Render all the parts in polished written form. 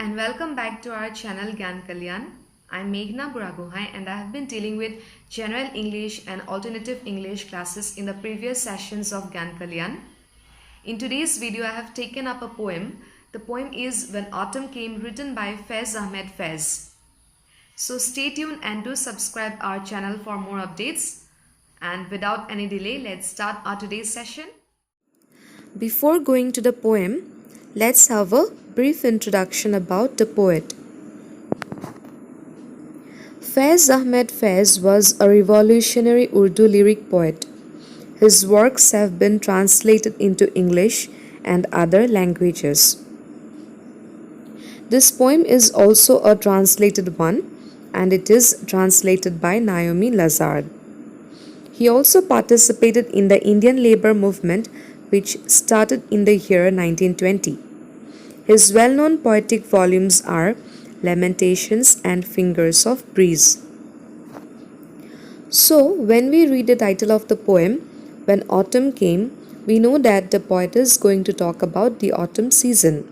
and welcome back to our channel Gyan Kalyan. I'm Meghna Buragohai and I have been dealing with General English and Alternative English classes in the previous sessions of Gyan Kalyan. In today's video, I have taken up a poem. The poem is When Autumn Came, written by Faiz Ahmed Faiz. So stay tuned and do subscribe our channel for more updates. And without any delay, let's start our today's session. Before going to the poem, let's have a brief introduction about the poet. Faiz Ahmed Faiz was a revolutionary Urdu lyric poet. His works have been translated into English and other languages. This poem is also a translated one, and it is translated by Naomi Lazard. He also participated in the Indian labor movement, which started in the year 1920. His well-known poetic volumes are Lamentations and Fingers of Breeze. So, when we read the title of the poem, When Autumn Came, we know that the poet is going to talk about the autumn season.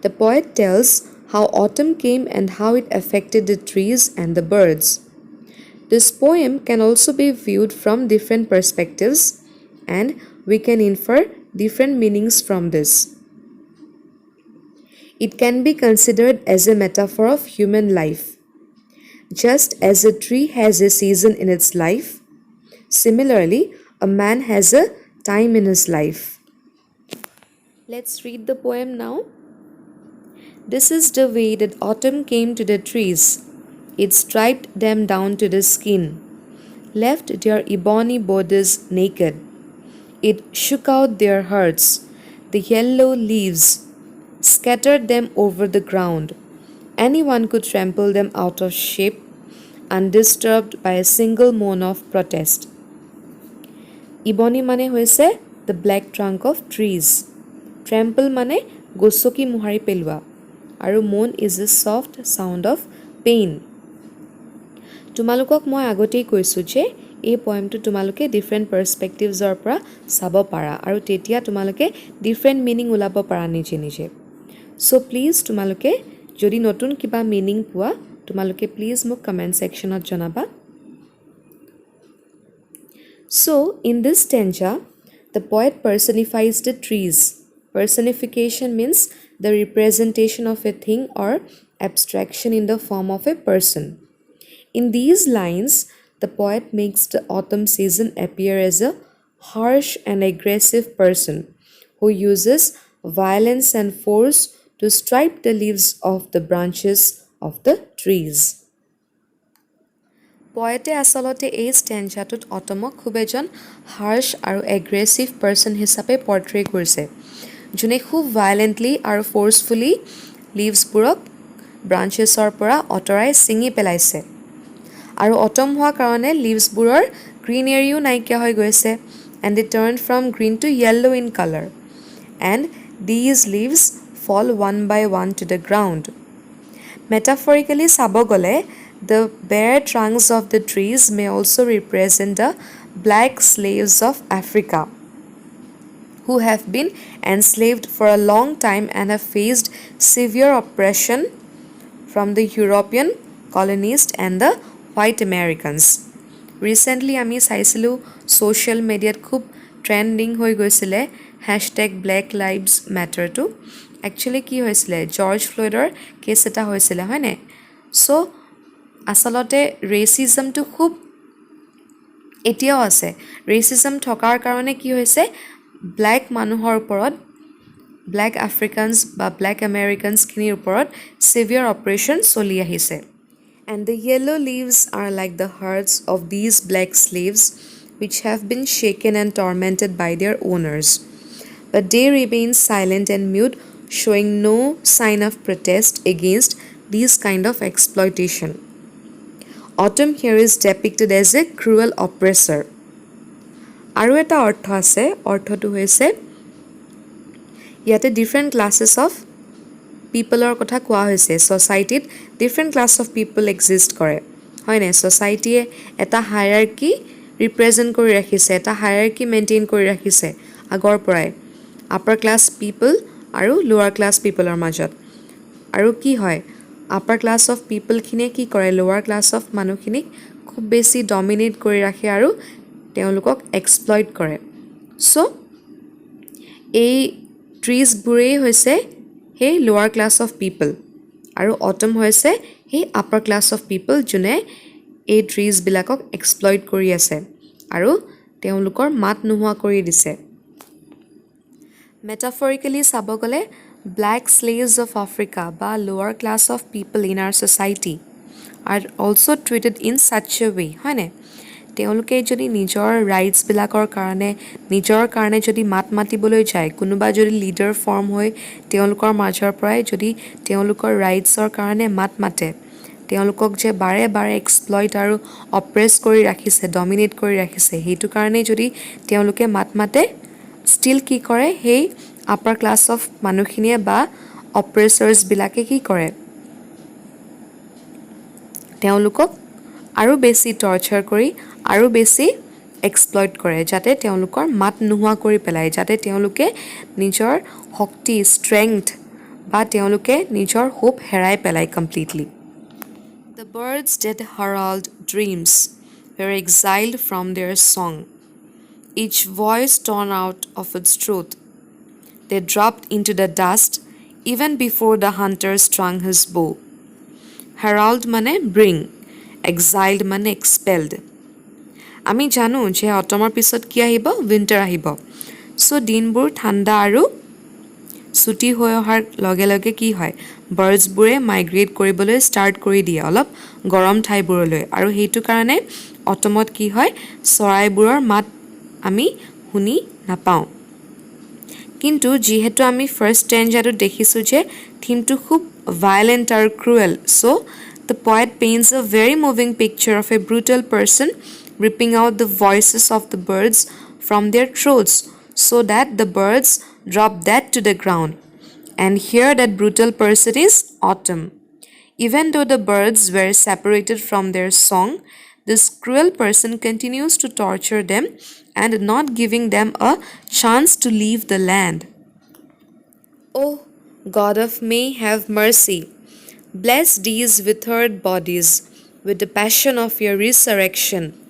The poet tells how autumn came and how it affected the trees and the birds. This poem can also be viewed from different perspectives, and we can infer different meanings from this. It can be considered as a metaphor of human life. Just as a tree has a season in its life, similarly, a man has a time in his life. Let's read the poem now. This is the way that autumn came to the trees. It stripped them down to the skin, left their ebony bodies naked. It shook out their hearts, the yellow leaves, scattered them over the ground. Anyone could trample them out of shape, undisturbed by a single moan of protest. Ebony mane hoise the black trunk of trees. Trample mane gosoki muhari pelua. Aru moan is a soft sound of pain. তোমালোকক মই আগতেই কৈছোঁ যে এই পয়েমটো তোমালোকে different পাৰ্সপেক্টিভছৰ পৰা চাব পাৰা আৰু তেতিয়া তোমালোকে ডিফাৰেণ্ট মিনিং ওলাব পাৰা নিজে নিজে সো প্লিজ তোমালোকে যদি নতুন কিবা মিনিং পোৱা তোমালোকে প্লিজ মোক কমেন্ট সেকশনত জনাবা So in this stanza the poet personifies the trees. Personification means the representation of a thing or abstraction in the form of a person. In these lines, the poet makes the autumn season appear as a harsh and aggressive person who uses violence and force to strip the leaves of the branches of the trees. Poete asalote ei stanzatut autumnok khub ejon harsh aru aggressive person hisabe portray korise june khub violently aru forcefully leaves purok branches or pora otorai singi pelaise. আৰু autumn হোৱা কাৰণে leavesবোৰৰ greenery নাইকিয়া হৈ গৈছে and they turned from green to yellow in color and these leaves fall one by one to the ground. Metaphorically চাব গ'লে the bare trunks of the trees may also represent the black slaves of Africa who have been enslaved for a long time and have faced severe oppression from the European colonists and the white Americans. Recently আমি চাইছিলো social media খুব trending হৈ গৈছিলে #BlackLivesMatter টো actually কি হৈছিলে George ফ্লয়ডৰ case এটা হৈছিলে হয় নে সো আসলতে ৰেচিজম টো খুব এতিয়াও আছে ৰেচিজম থকাৰ কাৰণে কি হৈছে ব্ল্যাক মানুহৰ ওপৰত ব্ল্যাক আফ্ৰিকানছ বা ব্ল্যাক আমেৰিকানছ খিনিৰ ওপৰত সিভিয়াৰ অপাৰেশন চলি আহিছে. And the yellow leaves are like the hearts of these black slaves which have been shaken and tormented by their owners. But they remain silent and mute, showing no sign of protest against this kind of exploitation. Autumn here is depicted as a cruel oppressor. Aru eta ortho ase, ortho tu hoise yate different classes of people or kotha koa hoise society different class of people exist kore hoy ne society eta hierarchy represent kori rakhise eta hierarchy maintain kori rakhise agor porai upper class people aru lower class people or majot আৰু কি হয় upper class of পিপলখিনিয়ে কি কৰে লোৱাৰ class of মানুহখিনিক খুব বেছি dominate কৰি ৰাখে আৰু তেওঁলোকক এক্সপ্লইট কৰে চ' এই ট্ৰিজবোৰেই হৈছে সেই লোৱাৰ ক্লাছ অফ পিপল আৰু অটম হৈছে সেই আপাৰ ক্লাছ অফ পিপল যোনে এই ট্ৰিজবিলাকক এক্সপ্লইট কৰি আছে আৰু তেওঁলোকৰ মাত নোহোৱা কৰি দিছে মেটাফৰিকেলি চাব গ'লে ব্লেক স্লেভছ অফ আফ্ৰিকা বা lower class of people in our society are also' treated in such a way হয়নে তেওঁলোকে যদি নিজৰ ৰাইটছবিলাকৰ কাৰণে যদি মাত মাতিবলৈ যায় কোনোবা যদি লিডাৰ ফৰ্ম হৈ তেওঁলোকৰ মাজৰ পৰাই যদি তেওঁলোকৰ ৰাইটছৰ কাৰণে মাত মাতে তেওঁলোকক যে বাৰে বাৰে এক্সপ্লইট আৰু অপ্ৰেছ কৰি ৰাখিছে ডমিনেট কৰি ৰাখিছে সেইটো কাৰণেই যদি তেওঁলোকে মাত মাতে ষ্টিল কি কৰে সেই আপাৰ ক্লাছ অফ মানুহখিনিয়ে বা অপ্ৰেছাৰ্ছবিলাকে কি কৰে তেওঁলোকক আৰু বেছি টৰ্চাৰ কৰি আৰু বেছি এক্সপ্লইট কৰে যাতে তেওঁলোকৰ মাত নোহোৱা কৰি পেলায় যাতে তেওঁলোকে নিজৰ শক্তি ষ্ট্ৰেংথ বা তেওঁলোকে নিজৰ হোপ হেৰাই পেলায় completely The birds that herald dreams were exiled from their song, each voice torn out of its truth. They dropped into the dust even before the hunter strung his bow. Herald মানে bring, exiled মানে expelled. আমি জানো যে অটমৰ পিছত কি আহিব winter আহিব চ' দিনবোৰ ঠাণ্ডা আৰু ছুটি হৈ অহাৰ লগে লগে কি হয় বাৰ্ডছবোৰে মাইগ্ৰেট কৰিবলৈ ষ্টাৰ্ট কৰি দিয়ে অলপ গৰম ঠাইবোৰলৈ আৰু সেইটো কাৰণে অটমত কি হয় চৰাইবোৰৰ মাত আমি শুনি নাপাওঁ কিন্তু যিহেতু আমি ফাৰ্ষ্ট ষ্টেঞ্জাটোত দেখিছোঁ যে থিমটো খুব ভাইলেণ্ট আৰু ক্ৰুৱেল চ' the poet Paints A very moving picture of A brutal person ripping out the voices of the birds from their throats so that the birds drop dead to the ground. And here that brutal person is Autumn. Even though the birds were separated from their song, this cruel person continues to torture them and not giving them a chance to leave the land. Oh, God of May, have mercy. Bless these withered bodies with the passion of your resurrection.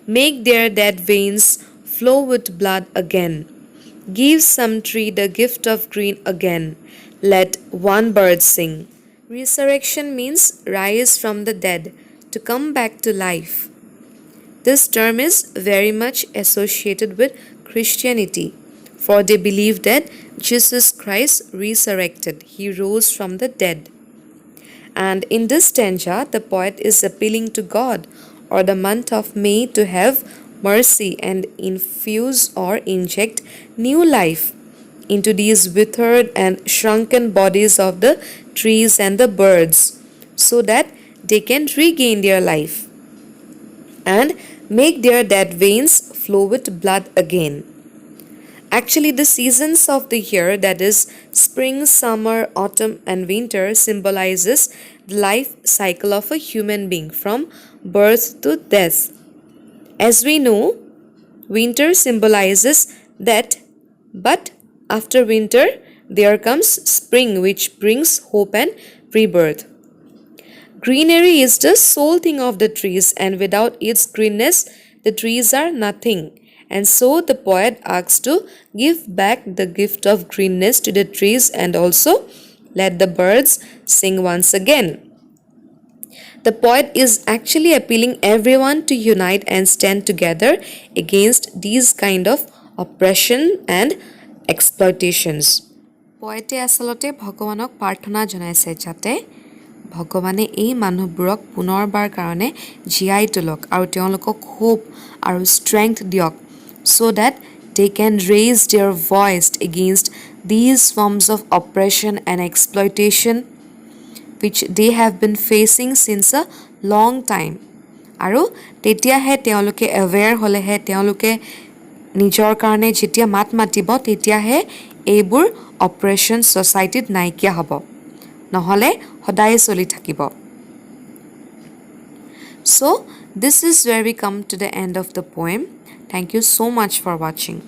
Make their dead veins flow with blood again. Give some tree the gift of green again. Let one bird sing. Resurrection means rise from the dead, to come back to life. This term is very much associated with Christianity, for they believe that Jesus Christ resurrected. He rose from the dead. And in this stanza, the poet is appealing to God or the month of May to have mercy and infuse or inject new life into these withered and shrunken bodies of the trees and the birds so that they can regain their life and make their dead veins flow with blood again. Actually, the seasons of the year, that is spring, summer, autumn and winter, symbolizes the life cycle of a human being from birth to death. As we know, winter symbolizes death, but after winter, there comes spring, which brings hope and rebirth. Greenery is the sole thing of the trees, and without its greenness, the trees are nothing. And so the poet asks to give back the gift of greenness to the trees and also let the birds sing once again. The poet is actually appealing everyone to unite and stand together against these kind of oppression and exploitations. Poete asalate bhagwanok prarthana janaise jate ভগৱানে এই মানুহবোৰক পুনৰবাৰ কাৰণে জীয়াই তোলক আৰু তেওঁলোকক hope আৰু ষ্ট্ৰেংথ দিয়ক so that they can raise their voice against these forms of oppression and exploitation which they have been facing since a long time. আৰু তেতিয়াহে তেওঁলোকে aware হ'লেহে তেওঁলোকে নিজৰ কাৰণে যেতিয়া মাত মাতিব তেতিয়াহে এইবোৰ অপাৰেশ্যন ছ'চাইটিত নাইকিয়া হ'ব নহ'লে সদায় চলি থাকিব So this is where we come to the end of the poem. Thank you so much for watching.